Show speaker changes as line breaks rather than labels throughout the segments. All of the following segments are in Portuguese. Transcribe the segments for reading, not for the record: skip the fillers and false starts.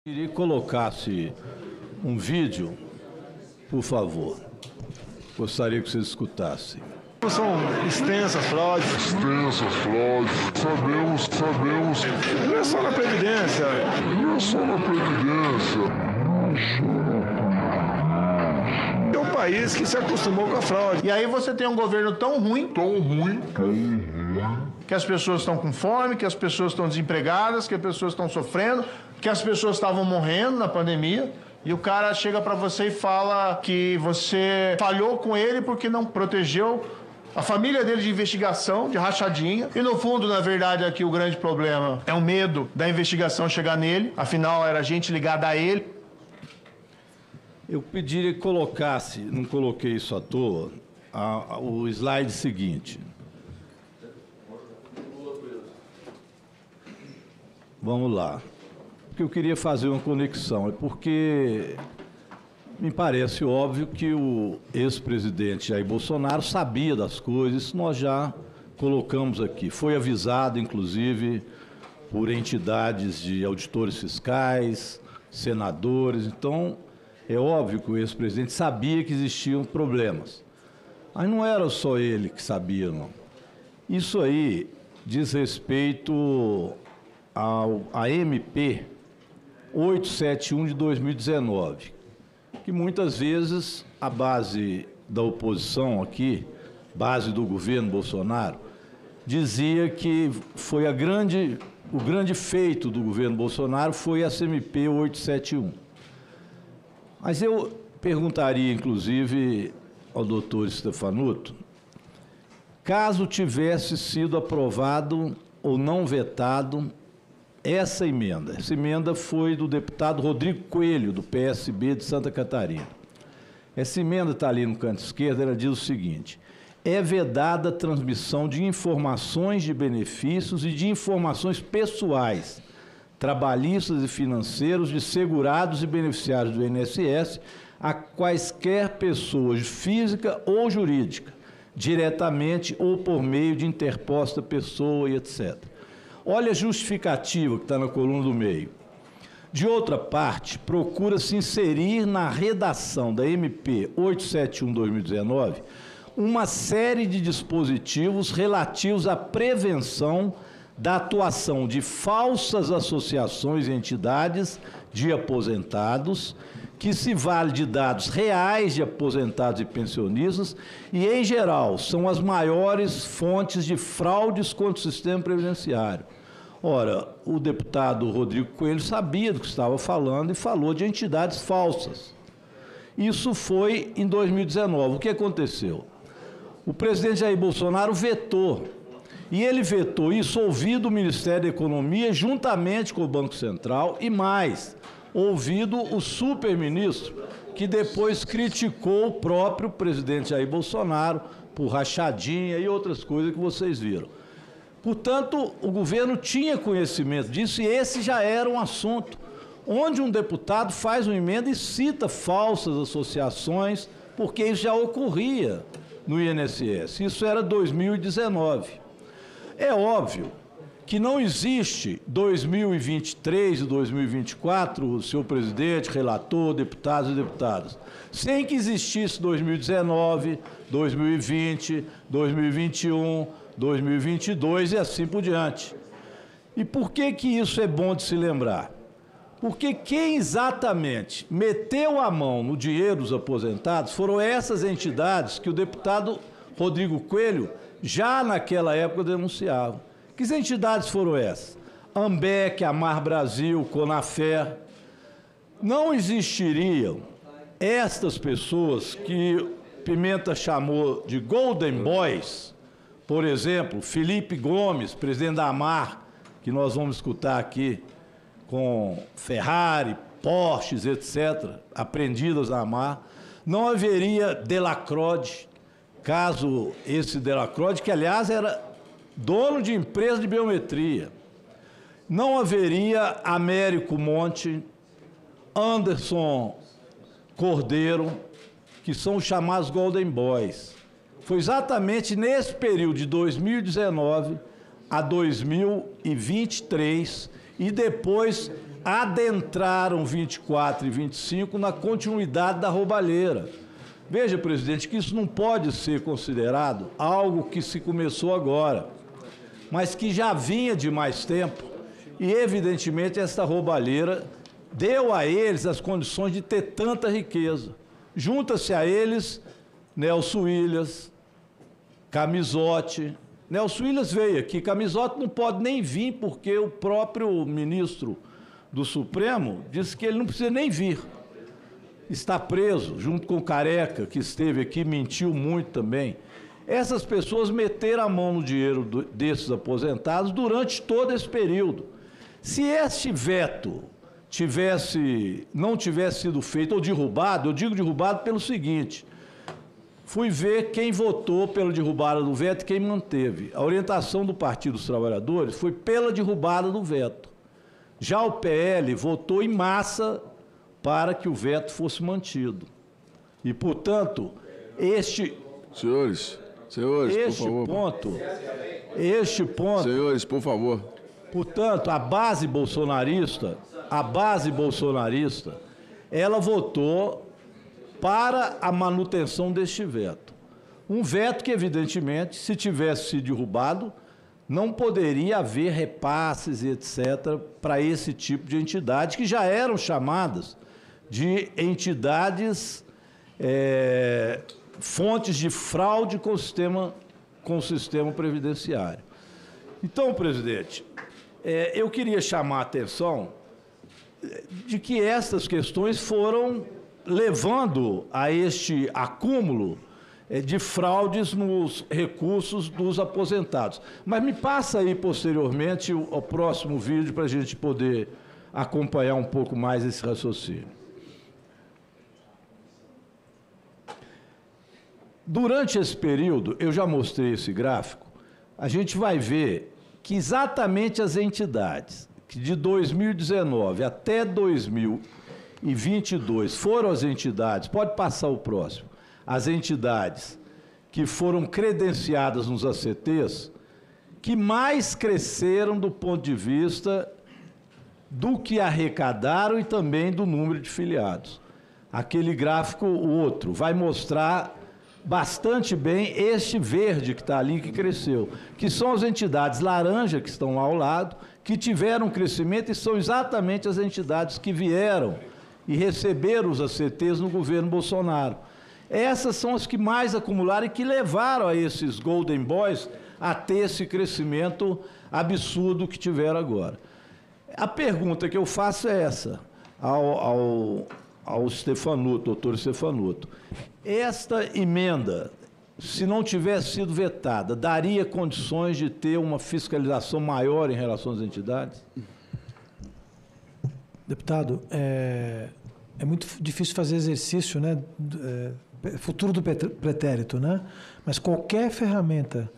Queria que colocasse um vídeo, por favor. Gostaria que vocês escutassem.
São extensas fraudes. Sabemos. Não é só na Previdência. É um país que se acostumou com a fraude.
E aí você tem um governo tão ruim, que as pessoas estão com fome, que as pessoas estão desempregadas, que as pessoas estão sofrendo, que as pessoas estavam morrendo na pandemia. E o cara chega pra você e fala que você falhou com ele porque não protegeu a família dele de investigação, de rachadinha. E no fundo, na verdade, aqui o grande problema é o medo da investigação chegar nele. Afinal, era gente ligada a ele.
Eu pediria que colocasse, não coloquei isso à toa, o slide seguinte. Vamos lá. Porque eu queria fazer uma conexão, é porque me parece óbvio que o ex-presidente Jair Bolsonaro sabia das coisas, isso nós já colocamos aqui. Foi avisado, inclusive, por entidades de auditores fiscais, senadores, então é óbvio que o ex-presidente sabia que existiam problemas. Mas não era só ele que sabia, não. Isso aí diz respeito à MP 871 de 2019, que muitas vezes a base da oposição aqui, base do governo Bolsonaro, dizia que foi o grande feito do governo Bolsonaro foi essa MP 871. Mas eu perguntaria, inclusive, ao doutor Stefanuto, caso tivesse sido aprovado ou não vetado essa emenda foi do deputado Rodrigo Coelho, do PSB de Santa Catarina. Essa emenda está ali no canto esquerdo, ela diz o seguinte: é vedada a transmissão de informações de benefícios e de informações pessoais, trabalhistas e financeiros de segurados e beneficiários do INSS a quaisquer pessoas física ou jurídica, diretamente ou por meio de interposta pessoa e etc. Olha a justificativa que está na coluna do meio. De outra parte, procura-se inserir na redação da MP 871/2019 uma série de dispositivos relativos à prevenção da atuação de falsas associações e entidades de aposentados, que se vale de dados reais de aposentados e pensionistas e, em geral, são as maiores fontes de fraudes contra o sistema previdenciário. Ora, o deputado Rodrigo Coelho sabia do que estava falando e falou de entidades falsas. Isso foi em 2019. O que aconteceu? O presidente Jair Bolsonaro vetou. E ele vetou isso ouvido o Ministério da Economia juntamente com o Banco Central e mais, ouvido o superministro, que depois criticou o próprio presidente Jair Bolsonaro por rachadinha e outras coisas que vocês viram. Portanto, o governo tinha conhecimento disso e esse já era um assunto onde um deputado faz uma emenda e cita falsas associações, porque isso já ocorria no INSS. Isso era 2019. É óbvio que não existe 2023 e 2024, o senhor presidente, relator, deputados e deputadas, sem que existisse 2019, 2020, 2021, 2022 e assim por diante. E por que isso é bom de se lembrar? Porque quem exatamente meteu a mão no dinheiro dos aposentados foram essas entidades que o deputado Rodrigo Coelho já naquela época denunciava. Que entidades foram essas? AMBEC, Amar Brasil, Conafer. Não existiriam estas pessoas que Pimenta chamou de Golden Boys, por exemplo, Felipe Gomes, presidente da Amar, que nós vamos escutar aqui, com Ferrari, Porsches, etc., apreendidas na Amar. Não haveria Delacrode, caso esse Delacrode, que aliás era dono de empresa de biometria. Não haveria Américo Monte, Anderson Cordeiro, que são os chamados Golden Boys. Foi exatamente nesse período de 2019 a 2023 e depois adentraram 24 e 25 na continuidade da roubalheira. Veja, presidente, que isso não pode ser considerado algo que se começou agora, mas que já vinha de mais tempo e, evidentemente, essa roubalheira deu a eles as condições de ter tanta riqueza. Junta-se a eles Nelson Williams, Camizotti. Nelson Williams veio aqui, Camizotti não pode nem vir porque o próprio ministro do Supremo disse que ele não precisa nem vir. Está preso, junto com o Careca, que esteve aqui, mentiu muito também. Essas pessoas meteram a mão no dinheiro desses aposentados durante todo esse período. Se este veto não tivesse sido feito ou derrubado, eu digo derrubado pelo seguinte: fui ver quem votou pela derrubada do veto e quem manteve. A orientação do Partido dos Trabalhadores foi pela derrubada do veto. Já o PL votou em massa para que o veto fosse mantido. E, portanto,
Senhores, por favor.
Este ponto...
Senhores, por favor.
Portanto, a base bolsonarista, ela votou para a manutenção deste veto. Um veto que, evidentemente, se tivesse sido derrubado, não poderia haver repasses e etc. para esse tipo de entidade, que já eram chamadas de entidades fontes de fraude com o sistema previdenciário. Então, presidente, eu queria chamar a atenção de que essas questões foram levando a este acúmulo de fraudes nos recursos dos aposentados. Mas me passa aí, posteriormente, o próximo vídeo para a gente poder acompanhar um pouco mais esse raciocínio. Durante esse período, eu já mostrei esse gráfico, a gente vai ver que exatamente as entidades que de 2019 até 2022 foram as entidades, pode passar o próximo, as entidades que foram credenciadas nos ACTs, que mais cresceram do ponto de vista do que arrecadaram e também do número de filiados. Aquele gráfico, o outro, vai mostrar bastante bem este verde que está ali, que cresceu, que são as entidades laranja que estão lá ao lado, que tiveram crescimento e são exatamente as entidades que vieram e receberam os ACTs no governo Bolsonaro. Essas são as que mais acumularam e que levaram a esses Golden Boys a ter esse crescimento absurdo que tiveram agora. A pergunta que eu faço é essa, ao Stefanuto, doutor Stefanuto. Esta emenda, se não tivesse sido vetada, daria condições de ter uma fiscalização maior em relação às entidades?
Deputado, é muito difícil fazer exercício, né, futuro do pretérito, né? Mas qualquer ferramenta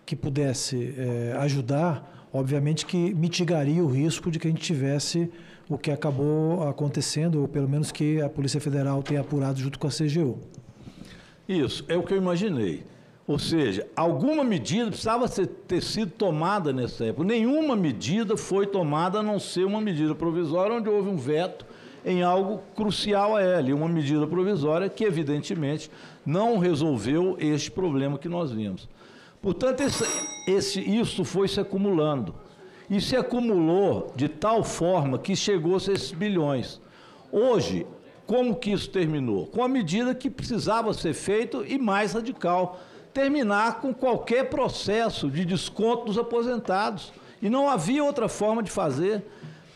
que pudesse ajudar, obviamente que mitigaria o risco de que a gente tivesse o que acabou acontecendo, ou pelo menos que a Polícia Federal tenha apurado junto com a CGU.
Isso, é o que eu imaginei. Ou seja, alguma medida precisava ter sido tomada nessa época. Nenhuma medida foi tomada, a não ser uma medida provisória, onde houve um veto em algo crucial a ela, e uma medida provisória que, evidentemente, não resolveu este problema que nós vimos. Portanto, isso foi se acumulando. E se acumulou de tal forma que chegou-se a esses bilhões. Hoje, como que isso terminou? Com a medida que precisava ser feita e mais radical, terminar com qualquer processo de desconto dos aposentados. E não havia outra forma de fazer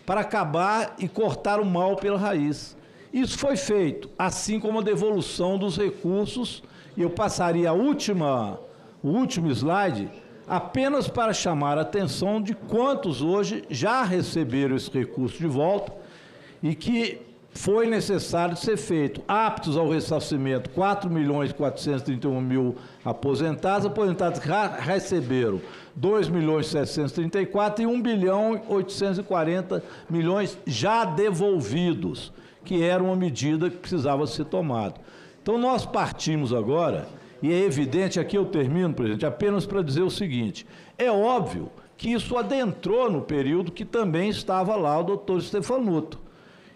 para acabar e cortar o mal pela raiz. Isso foi feito, assim como a devolução dos recursos, e eu passaria o último slide, apenas para chamar a atenção de quantos hoje já receberam esse recurso de volta e que foi necessário ser feito. Aptos ao ressarcimento, 4.431.000 aposentados que receberam 2.734.000 e 1.840.000.000 já devolvidos, que era uma medida que precisava ser tomada. Então, nós partimos agora, e é evidente, aqui eu termino, presidente, apenas para dizer o seguinte: é óbvio que isso adentrou no período que também estava lá o doutor Stefanuto.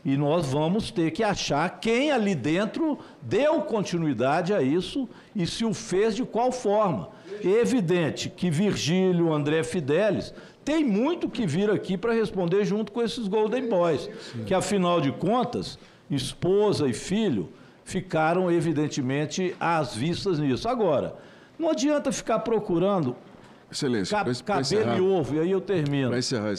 E nós vamos ter que achar quem ali dentro deu continuidade a isso e se o fez de qual forma. É evidente que Virgílio, André Fidelis, tem muito que vir aqui para responder junto com esses Golden Boys, que afinal de contas, esposa e filho ficaram evidentemente às vistas nisso. Agora, não adianta ficar procurando
Excelência,
cabelo e ovo, e aí eu termino.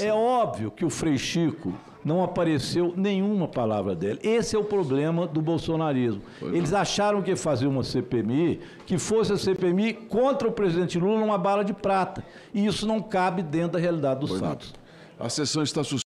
É óbvio que o Frei Chico não apareceu nenhuma palavra dele. Esse é o problema do bolsonarismo. Eles acharam que fazer uma CPMI, que fosse a CPMI contra o presidente Lula, uma bala de prata. E isso não cabe dentro da realidade dos fatos.
A sessão está suspensa.